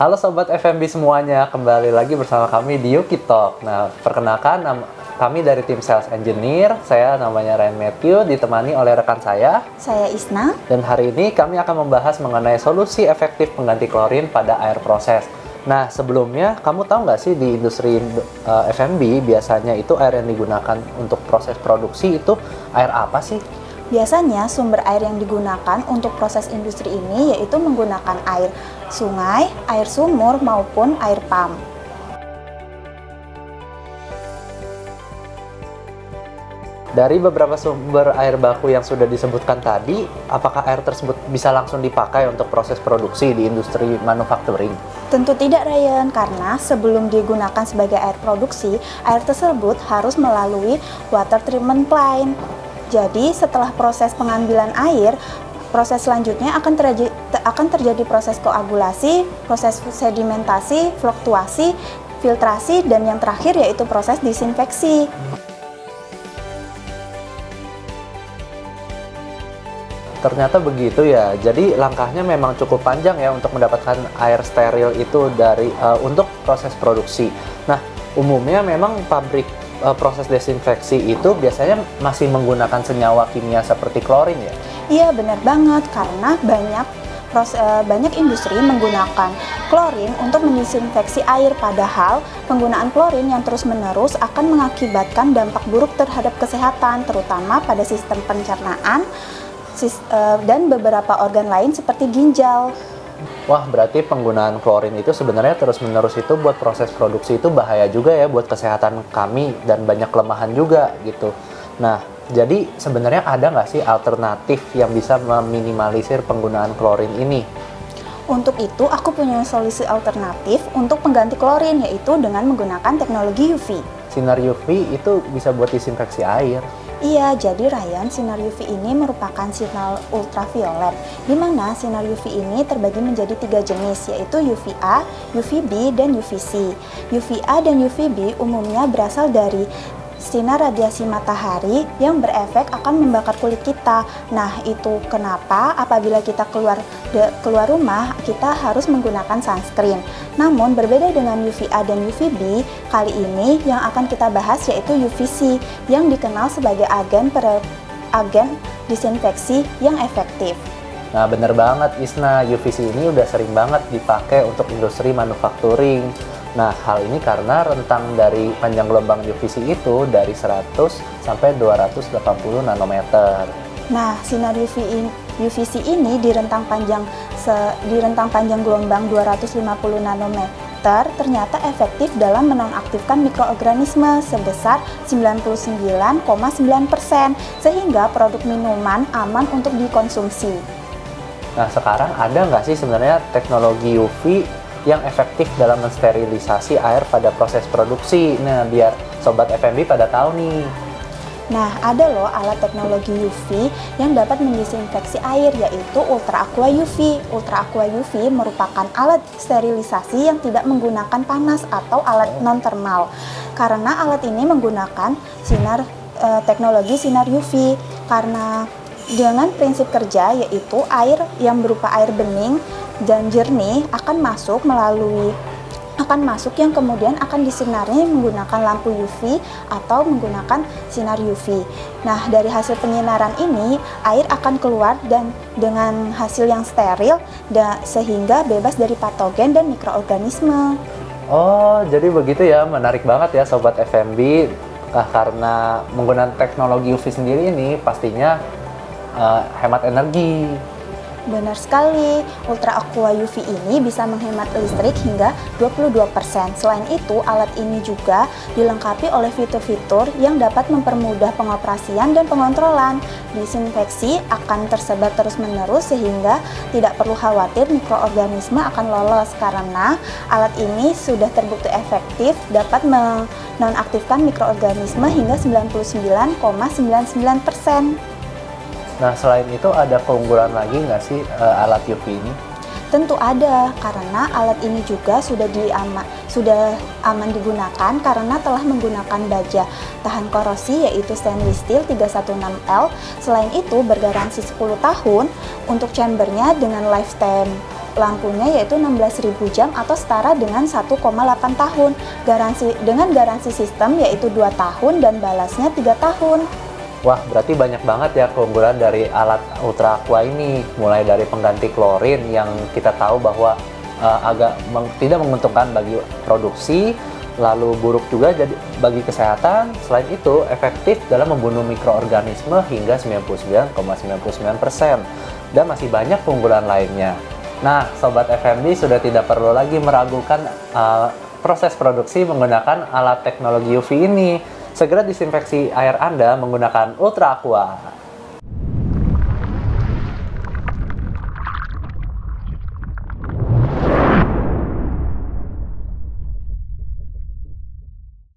Halo Sobat FMB semuanya, kembali lagi bersama kami di Yuki Talk. Nah, perkenalkan kami dari tim Sales Engineer, saya namanya Ryan Matthew, ditemani oleh rekan saya Isna. Dan hari ini kami akan membahas mengenai solusi efektif pengganti klorin pada air proses. Nah, sebelumnya kamu tahu nggak sih di industri FMB biasanya itu air yang digunakan untuk proses produksi itu air apa sih? Biasanya sumber air yang digunakan untuk proses industri ini yaitu menggunakan air sungai, air sumur, maupun air pump. Dari beberapa sumber air baku yang sudah disebutkan tadi, apakah air tersebut bisa langsung dipakai untuk proses produksi di industri manufacturing? Tentu tidak, Ryan, karena sebelum digunakan sebagai air produksi, air tersebut harus melalui water treatment plant. Jadi, setelah proses pengambilan air, proses selanjutnya akan terjadi proses koagulasi, proses sedimentasi, fluktuasi, filtrasi, dan yang terakhir yaitu proses disinfeksi. Ternyata begitu ya. Jadi langkahnya memang cukup panjang ya untuk mendapatkan air steril itu untuk proses produksi. Nah, umumnya memang pabrik proses desinfeksi itu biasanya masih menggunakan senyawa kimia seperti klorin ya? Iya, benar banget, karena banyak industri menggunakan klorin untuk mendisinfeksi air, padahal penggunaan klorin yang terus-menerus akan mengakibatkan dampak buruk terhadap kesehatan, terutama pada sistem pencernaan dan beberapa organ lain seperti ginjal. Wah, berarti penggunaan klorin itu sebenarnya terus-menerus itu buat proses produksi itu bahaya juga ya buat kesehatan kami dan banyak kelemahan juga gitu. Nah, jadi sebenarnya ada nggak sih alternatif yang bisa meminimalisir penggunaan klorin ini? Untuk itu, aku punya solusi alternatif untuk pengganti klorin, yaitu dengan menggunakan teknologi UV. Sinar UV itu bisa buat disinfeksi air. Iya, jadi Ryan, sinar UV ini merupakan sinar ultraviolet, di mana sinar UV ini terbagi menjadi 3 jenis, yaitu UVA, UVB, dan UVC. UVA dan UVB umumnya berasal dari sinar radiasi matahari yang berefek akan membakar kulit kita. Nah, itu kenapa apabila kita keluar rumah, kita harus menggunakan sunscreen. Namun, berbeda dengan UVA dan UVB, kali ini yang akan kita bahas yaitu UVC, yang dikenal sebagai agen disinfeksi yang efektif. Nah, bener banget Isna, UVC ini udah sering banget dipakai untuk industri manufacturing. Nah, hal ini karena rentang dari panjang gelombang UVC itu dari 100 sampai 280 nanometer. Nah, sinar UVC ini di rentang panjang gelombang 250 nanometer ternyata efektif dalam menonaktifkan mikroorganisme sebesar 99,9%, sehingga produk minuman aman untuk dikonsumsi. Nah, sekarang ada nggak sih sebenarnya teknologi UV yang efektif dalam mensterilisasi air pada proses produksi? Nah, biar Sobat FMB pada tahu nih. Nah, ada loh alat teknologi UV yang dapat mendisinfeksi air, yaitu Ultra Aqua UV. Ultra Aqua UV merupakan alat sterilisasi yang tidak menggunakan panas atau alat non-thermal. Karena alat ini menggunakan teknologi sinar UV, karena dengan prinsip kerja yaitu air yang berupa air bening dan jernih akan masuk yang kemudian akan disinari menggunakan lampu UV atau menggunakan sinar UV. Nah, dari hasil penyinaran ini air akan keluar dan dengan hasil yang steril sehingga bebas dari patogen dan mikroorganisme. Oh, jadi begitu ya, menarik banget ya Sobat FMB. Karena menggunakan teknologi UV sendiri ini pastinya hemat energi. Benar sekali, Ultra Aqua UV ini bisa menghemat listrik hingga 22%. Selain itu, alat ini juga dilengkapi oleh fitur-fitur yang dapat mempermudah pengoperasian dan pengontrolan. Disinfeksi akan tersebar terus-menerus sehingga tidak perlu khawatir mikroorganisme akan lolos, karena alat ini sudah terbukti efektif dapat menonaktifkan mikroorganisme hingga 99,99%. Nah, selain itu ada keunggulan lagi nggak sih alat UV ini? Tentu ada, karena alat ini juga sudah aman digunakan karena telah menggunakan baja tahan korosi yaitu stainless steel 316L. Selain itu bergaransi 10 tahun untuk chambernya dengan lifetime lampunya yaitu 16.000 jam atau setara dengan 1,8 tahun. Dengan garansi sistem yaitu 2 tahun dan balasnya 3 tahun. Wah, berarti banyak banget ya keunggulan dari alat Ultra Aqua ini. Mulai dari pengganti klorin yang kita tahu bahwa tidak menguntungkan bagi produksi, lalu buruk juga jadi bagi kesehatan. Selain itu, efektif dalam membunuh mikroorganisme hingga 99,99%. Dan masih banyak keunggulan lainnya. Nah, Sobat FMD sudah tidak perlu lagi meragukan proses produksi menggunakan alat teknologi UV ini. Segera disinfeksi air Anda menggunakan Ultra Aqua.